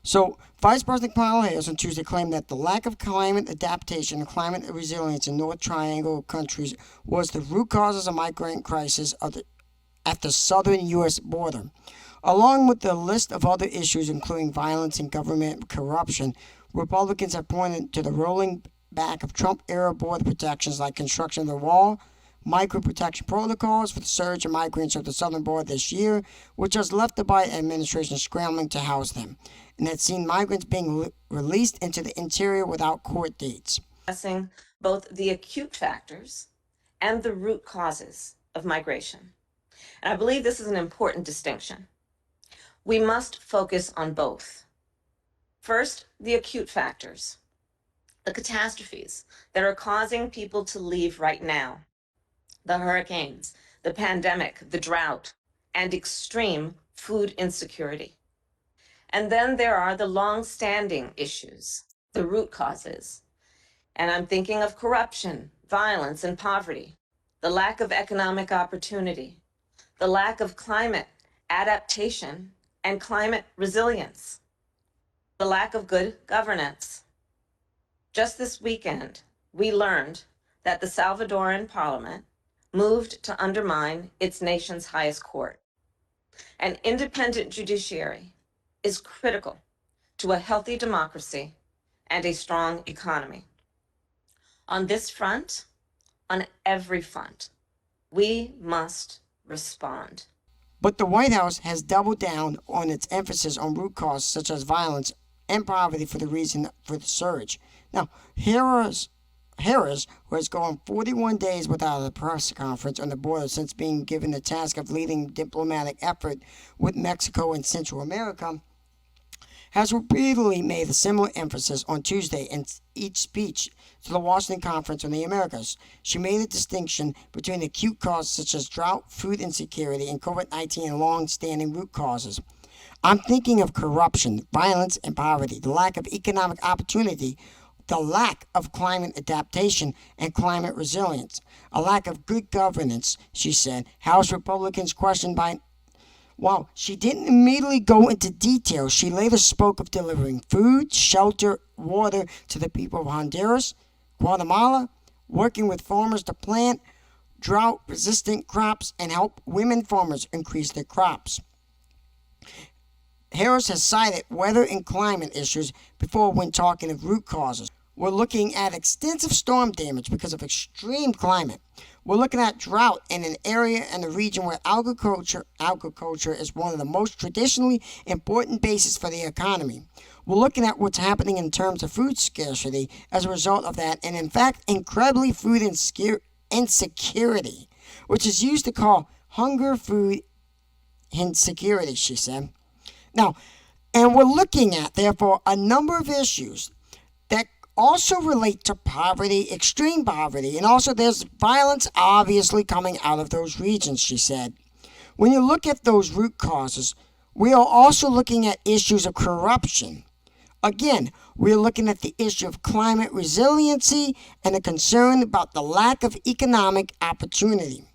So, Vice President Kamala Harris on Tuesday claimed that the lack of climate adaptation and climate resilience in North Triangle countries was the root causes of migrant crisis at the southern U.S. border. Along with the list of other issues, including violence and government corruption, Republicans have pointed to the rolling back of Trump era border protections like construction of the wall, micro protection protocols for the surge of migrants at the southern border this year, which has left the Biden administration scrambling to house them, and has seen migrants being released into the interior without court dates. Addressing both the acute factors and the root causes of migration. And I believe this is an important distinction. We must focus on both. First, the acute factors, the catastrophes that are causing people to leave right now, the hurricanes, the pandemic, the drought, and extreme food insecurity. And then there are the long-standing issues, the root causes. And I'm thinking of corruption, violence, and poverty, the lack of economic opportunity, the lack of climate adaptation and climate resilience, the lack of good governance. Just this weekend, we learned that the Salvadoran parliament moved to undermine its nation's highest court. An independent judiciary is critical to a healthy democracy and a strong economy. On this front, on every front, we must respond. But the White House has doubled down on its emphasis on root causes such as violence and poverty for the reason for the surge. Now, Harris, who has gone 41 days without a press conference on the border since being given the task of leading diplomatic effort with Mexico and Central America, has repeatedly made a similar emphasis on Tuesday in each speech to the Washington Conference on the Americas. She made a distinction between acute causes such as drought, food insecurity, and COVID-19 and long-standing root causes. I'm thinking of corruption, violence, and poverty, the lack of economic opportunity, the lack of climate adaptation and climate resilience, a lack of good governance, she said. House Republicans questioned by while she didn't immediately go into detail, she later spoke of delivering food, shelter, water to the people of Honduras, Guatemala, working with farmers to plant drought-resistant crops and help women farmers increase their crops. Harris has cited weather and climate issues before when talking of root causes. We're looking at extensive storm damage because of extreme climate. We're looking at drought in an area and a region where agriculture is one of the most traditionally important bases for the economy. We're looking at what's happening in terms of food scarcity as a result of that, and in fact, incredibly food insecurity, which is used to call hunger food insecurity, she said. Now, and we're looking at, therefore, a number of issues that also relate to poverty, extreme poverty, and also there's violence obviously coming out of those regions, she said. When you look at those root causes, we are also looking at issues of corruption. Again, we're looking at the issue of climate resiliency and a concern about the lack of economic opportunity.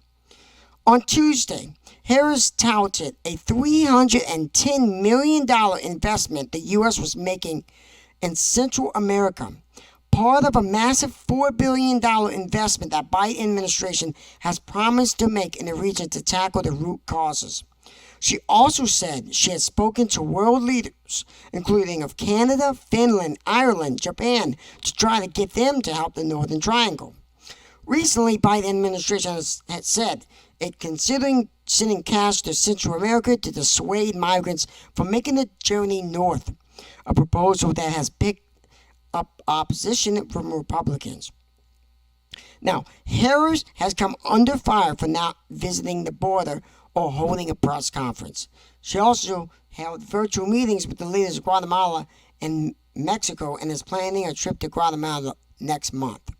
On Tuesday, Harris touted a $310 million investment the U.S. was making in Central America, part of a massive $4 billion investment that Biden administration has promised to make in the region to tackle the root causes. She also said she had spoken to world leaders, including of Canada, Finland, Ireland, Japan, to try to get them to help the Northern Triangle. Recently, Biden administration has said it considering sending cash to Central America to dissuade migrants from making the journey north, a proposal that has picked up opposition from Republicans. Now, Harris has come under fire for not visiting the border or holding a press conference. She also held virtual meetings with the leaders of Guatemala and Mexico and is planning a trip to Guatemala next month.